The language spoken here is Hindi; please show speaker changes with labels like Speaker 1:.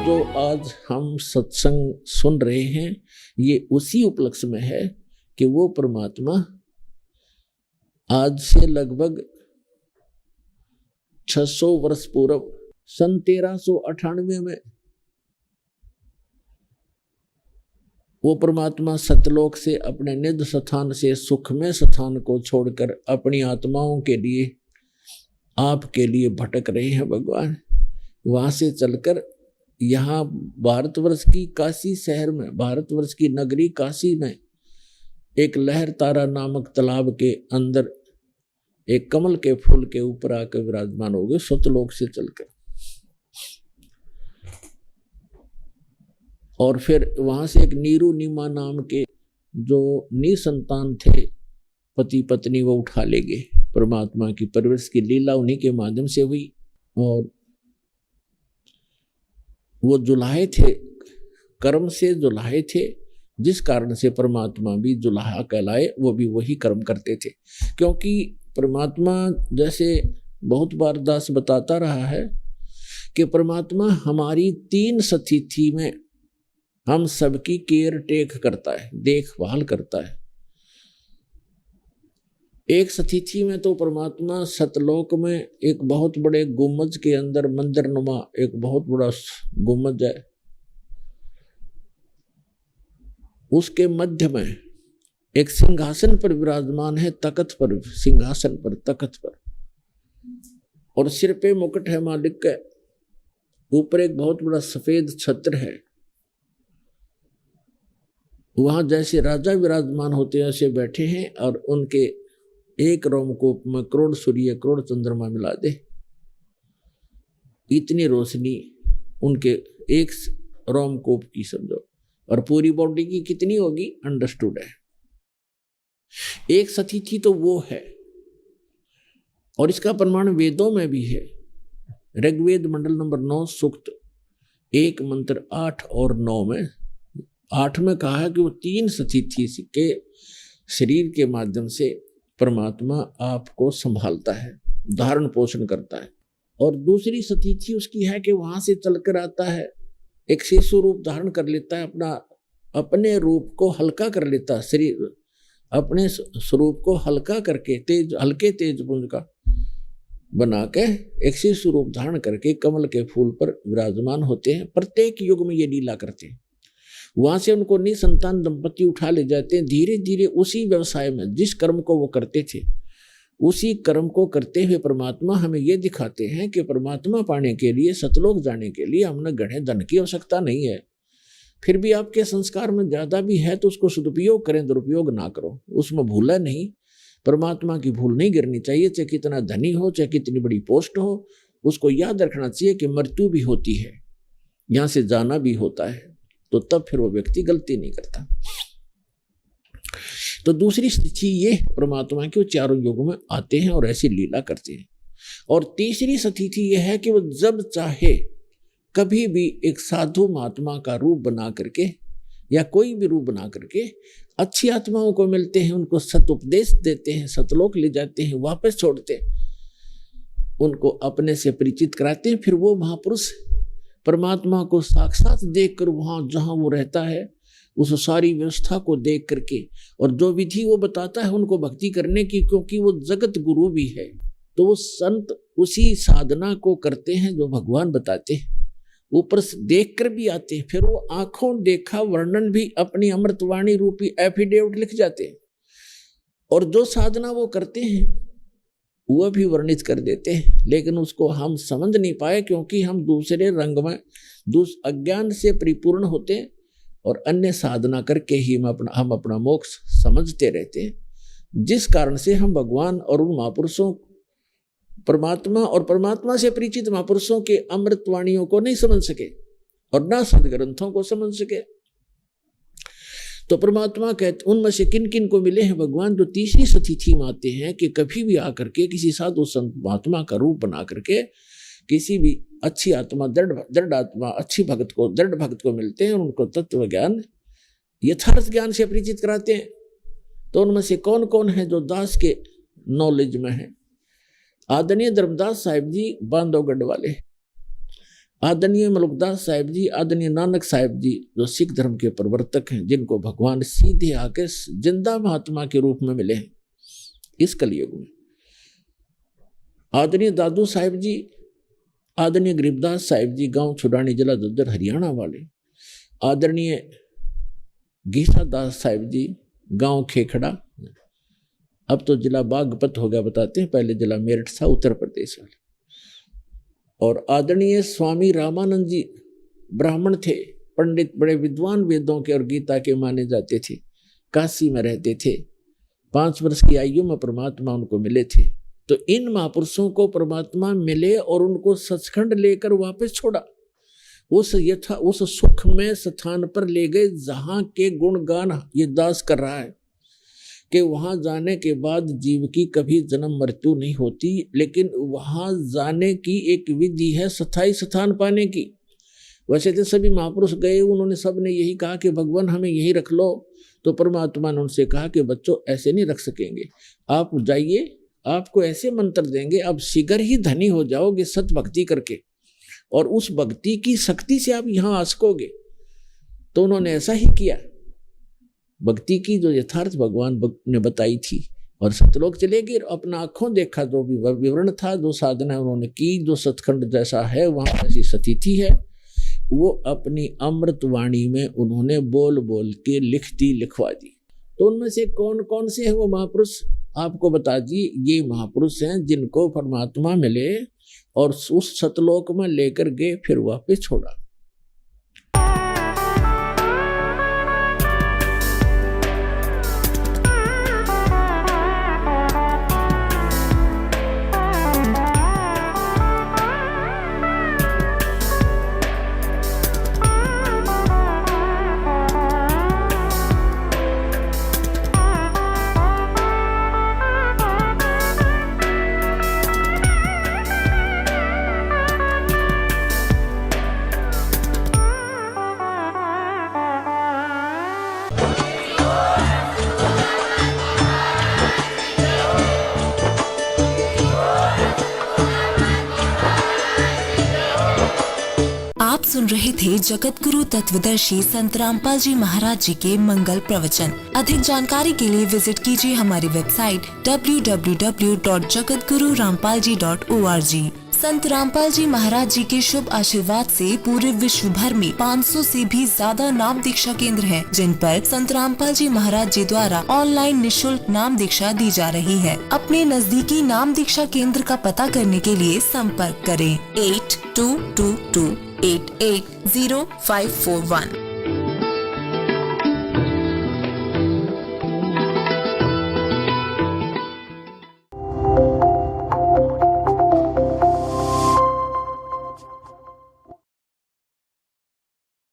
Speaker 1: जो आज हम सत्संग सुन रहे हैं ये उसी उपलक्ष्य में है कि वो परमात्मा आज से लगभग 600 वर्ष पूर्व सन 1398 में वो परमात्मा सतलोक से अपने निज स्थान से सुखमय स्थान को छोड़कर अपनी आत्माओं के लिए आपके लिए भटक रहे हैं भगवान। वहां से चलकर यहाँ भारतवर्ष की काशी शहर में, भारतवर्ष की नगरी काशी में एक लहर तारा नामक तालाब के अंदर एक कमल के फूल के ऊपर आकर विराजमान हो गए सतलोक से चलकर। और फिर वहां से एक नीरू नीमा नाम के जो निसंतान थे पति पत्नी वो उठा ले गए। परमात्मा की परवरिश की लीला उन्हीं के माध्यम से हुई और वो जुलाहे थे, कर्म से जुलाहे थे, जिस कारण से परमात्मा भी जुलाहा कहलाए। वो भी वही कर्म करते थे, क्योंकि परमात्मा जैसे बहुत बार दास बताता रहा है कि परमात्मा हमारी 3 स्थिति में हम सबकी केयर टेक करता है, देखभाल करता है। एक स्थिति में तो परमात्मा सतलोक में एक बहुत बड़े गुम्बज के अंदर मंदिर नुमा एक बहुत बड़ा गुम्बज है, उसके मध्य में एक सिंहासन पर विराजमान है, तख्त पर, सिंहासन पर, तख्त पर, और सिर पे मुकुट है मालिक का। ऊपर एक बहुत बड़ा सफेद छत्र है। वहां जैसे राजा विराजमान होते हैं ऐसे बैठे हैं और उनके एक रोमकूप में करोड़ सूर्य करोड़ चंद्रमा मिला दे, इतनी रोशनी उनके एक रोमकूप की समझो, और पूरी बॉडी की कितनी होगी अंडरस्टूड है। एक स्थिति तो वो है, और इसका प्रमाण वेदों में भी है। ऋग्वेद मंडल नंबर 9 सूक्त 1 मंत्र 8 और 9 में 8 में कहा है कि वो 3 स्थिति के शरीर के माध्यम से परमात्मा आपको संभालता है, धारण पोषण करता है। और दूसरी स्थिति उसकी है कि वहां से चलकर आता है, एक शिशु रूप धारण कर लेता है, अपने रूप को हल्का कर लेता है, शरीर अपने स्वरूप को हल्का करके हल्के तेज पुंज का बना के एक शिशु रूप धारण करके कमल के फूल पर विराजमान होते हैं। प्रत्येक युग में ये लीला करते हैं। वहां से उनको निसंतान दंपति उठा ले जाते हैं। धीरे धीरे उसी व्यवसाय में जिस कर्म को वो करते थे उसी कर्म को करते हुए परमात्मा हमें ये दिखाते हैं कि परमात्मा पाने के लिए, सतलोक जाने के लिए हमने गहने धन की आवश्यकता नहीं है। फिर भी आपके संस्कार में ज्यादा भी है तो उसको सदुपयोग करें, दुरुपयोग ना करो, उसमें भूला नहीं। परमात्मा की भूल नहीं गिरनी चाहिए, चाहे कितना धनी हो, चाहे कितनी बड़ी पोस्ट हो। उसको याद रखना चाहिए कि मृत्यु भी होती है, यहाँ से जाना भी होता है, तो तब फिर वो व्यक्ति गलती नहीं करता। तो दूसरी स्थिति ये परमात्मा के वो चारों युगों में आते हैं और ऐसी लीला करते हैं। और तीसरी स्थिति ये है कि वो जब चाहे कभी भी एक साधु महात्मा का रूप बना करके या कोई भी रूप बना करके अच्छी आत्माओं को मिलते हैं, उनको सत उपदेश देते हैं, सतलोक ले जाते हैं, वापस छोड़ते हैं, उनको अपने से परिचित कराते हैं। फिर वो महापुरुष परमात्मा को साक्षात देखकर वहां जहां वो रहता है उस सारी व्यवस्था को देख करके और जो विधि वो बताता है उनको भक्ति करने की, क्योंकि वो जगत गुरु भी है, तो वो संत उसी साधना को करते हैं जो भगवान बताते हैं। ऊपर से देख कर भी आते हैं, फिर वो आंखों देखा वर्णन भी अपनी अमृतवाणी रूपी एफिडेविट लिख जाते हैं, और जो साधना वो करते हैं वह भी वर्णित कर देते हैं। लेकिन उसको हम समझ नहीं पाए, क्योंकि हम दूसरे रंग में अज्ञान से परिपूर्ण होते हैं और अन्य साधना करके ही हम अपना मोक्ष समझते रहते हैं, जिस कारण से हम भगवान और उन महापुरुषों परमात्मा और परमात्मा से परिचित महापुरुषों के अमृतवाणियों को नहीं समझ सके और ना सदग्रंथों को समझ सके। तो परमात्मा कहते उनमें से किन किन को मिले हैं भगवान, जो तीसरी स्थिति में आते हैं कि कभी भी आकर के किसी साधु संत महात्मा का रूप बना करके किसी भी अच्छी आत्मा, दृढ़ आत्मा, अच्छी भक्त को, दृढ़ भक्त को मिलते हैं और उनको तत्व ज्ञान, यथार्थ ज्ञान से परिचित कराते हैं। तो उनमें से कौन कौन है जो दास के नॉलेज में है? आदरणीय धर्मदास साहिब जी बांधवगढ़ वाले, आदरणीय मलुकदास साहिब जी, आदरणीय नानक साहिब जी जो सिख धर्म के प्रवर्तक हैं, जिनको भगवान सीधे आके जिंदा महात्मा के रूप में मिले हैं इस कलयुग में, आदरणीय दादू साहिब जी, आदरणीय गरीबदास साहिब जी, गांव छुड़ानी, जिला झज्जर, हरियाणा वाले, आदरणीय गीता दास साहिब जी, गांव खेखड़ा, अब तो जिला बागपत हो गया बताते हैं, पहले जिला मेरठ था, उत्तर प्रदेश वाले, और आदरणीय स्वामी रामानंद जी ब्राह्मण थे, पंडित, बड़े विद्वान, वेदों के और गीता के माने जाते थे, काशी में रहते थे, 5 वर्ष की आयु में परमात्मा उनको मिले थे। तो इन महापुरुषों को परमात्मा मिले और उनको सचखंड लेकर वापस छोड़ा, उस सुख में स्थान पर ले गए जहां के गुणगान ये दास कर रहा है कि वहां जाने के बाद जीव की कभी जन्म मृत्यु नहीं होती, लेकिन वहां जाने की एक विधि है स्थायी स्थान पाने की। वैसे तो सभी महापुरुष गए, उन्होंने सब ने यही कहा कि भगवान हमें यही रख लो, तो परमात्मा ने उनसे कहा कि बच्चों ऐसे नहीं रख सकेंगे, आप जाइए, आपको ऐसे मंत्र देंगे, आप शीघ्र ही धनी हो जाओगे सत भक्ति करके, और उस भक्ति की शक्ति से आप यहाँ आ सकोगे। तो उन्होंने ऐसा ही किया, भक्ति की जो यथार्थ भगवान ने बताई थी, और सतलोक चले गए, अपना आंखों देखा जो भी विवरण था, जो साधना उन्होंने की, जो सतखंड जैसा है वहां ऐसी स्थिति है, वो अपनी अमृत वाणी में उन्होंने बोल बोल के लिखवा दी। तो उनमें से कौन कौन से हैं वो महापुरुष आपको बता दी। ये महापुरुष हैं जिनको परमात्मा मिले और उस सतलोक में लेकर गए, फिर वापस छोड़ा।
Speaker 2: आप सुन रहे थे जगत गुरु तत्वदर्शी संत रामपाल जी महाराज जी के मंगल प्रवचन। अधिक जानकारी के लिए विजिट कीजिए हमारी वेबसाइट www.jagatgururampalji.org। संत रामपाल जी महाराज जी के शुभ आशीर्वाद से पूरे विश्व भर में 500 से भी ज्यादा नाम दीक्षा केंद्र हैं, जिन पर संत रामपाल जी महाराज जी द्वारा ऑनलाइन निशुल्क नाम दीक्षा दी जा रही है। अपने नजदीकी नाम दीक्षा केंद्र का पता करने के लिए संपर्क करें 8222880541।